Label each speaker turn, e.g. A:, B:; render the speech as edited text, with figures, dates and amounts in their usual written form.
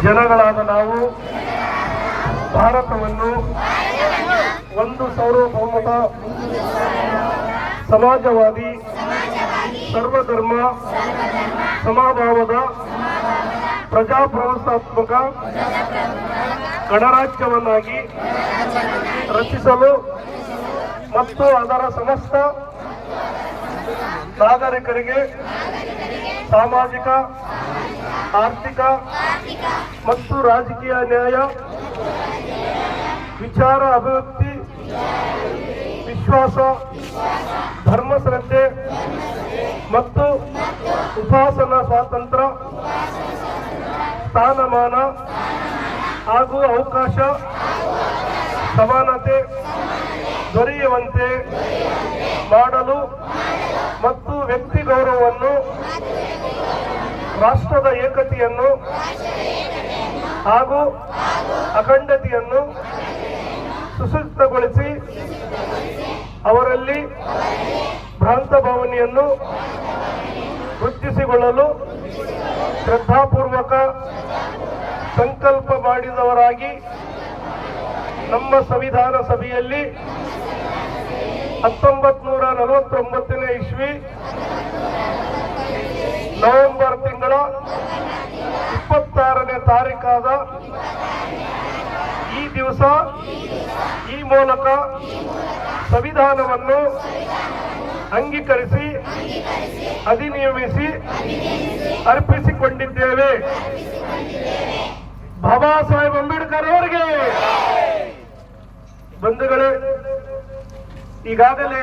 A: ಜನಗಳಾದ ನಾವು ಭಾರತವನ್ನು ಒಂದು ಸಾರ್ವಭೌಮತ ಸಮಾಜವಾದಿ ಸರ್ವಧರ್ಮ ಸಮಭಾವದ ಪ್ರಜಾಪ್ರಭುತ್ವಾತ್ಮಕ ಗಣರಾಜ್ಯವನ್ನಾಗಿ ರಚಿಸಲು ಮತ್ತು ಅದರ ಸಮಸ್ತ ನಾಗರಿಕರಿಗೆ ಸಾಮಾಜಿಕ ಆರ್ಥಿಕ ಮತ್ತು ರಾಜಕೀಯ ನ್ಯಾಯ ವಿಚಾರ ಅಭಿವ್ಯಕ್ತಿ ವಿಶ್ವಾಸ ಧರ್ಮ ಶ್ರದ್ಧೆ ಮತ್ತು ಉಪಾಸನಾ ಸ್ವಾತಂತ್ರ್ಯ ಸ್ಥಾನಮಾನ ಹಾಗೂ ಅವಕಾಶ ಸಮಾನತೆ ದೊರೆಯುವಂತೆ ಮಾಡಲು ಮತ್ತು ವ್ಯಕ್ತಿ ಗೌರವವನ್ನು ರಾಷ್ಟ್ರದ ಏಕತೆಯನ್ನು ಹಾಗೂ ಅಖಂಡತೆಯನ್ನು ಸುಸಜ್ಜಿತಗೊಳಿಸಿ ಅವರಲ್ಲಿ ಭ್ರಾಂತ ಭಾವನೆಯನ್ನು ವೃದ್ಧಿಸಿಕೊಳ್ಳಲು ಶ್ರದ್ಧಾಪೂರ್ವಕ ಸಂಕಲ್ಪ ಮಾಡಿದವರಾಗಿ ನಮ್ಮ ಸಂವಿಧಾನ ಸಭೆಯಲ್ಲಿ 1949ನೇ ಇಸ್ವಿ ನವೆಂಬರ್ ತಿಂಗಳ 26ನೇ ತಾರೀಕಾದ ಈ ದಿವಸ ಈ ಮೂಲಕ ಸಂವಿಧಾನವನ್ನು ಅಂಗೀಕರಿಸಿ ಅಧಿನಿಯಮಿಸಿ ಅರ್ಪಿಸಿಕೊಂಡಿದ್ದೇವೆ. ಬಾಬಾ ಸಾಹೇಬ್ ಅಂಬೇಡ್ಕರ್ ಅವರಿಗೆ ಬಂಧುಗಳೇ, ಈಗಾಗಲೇ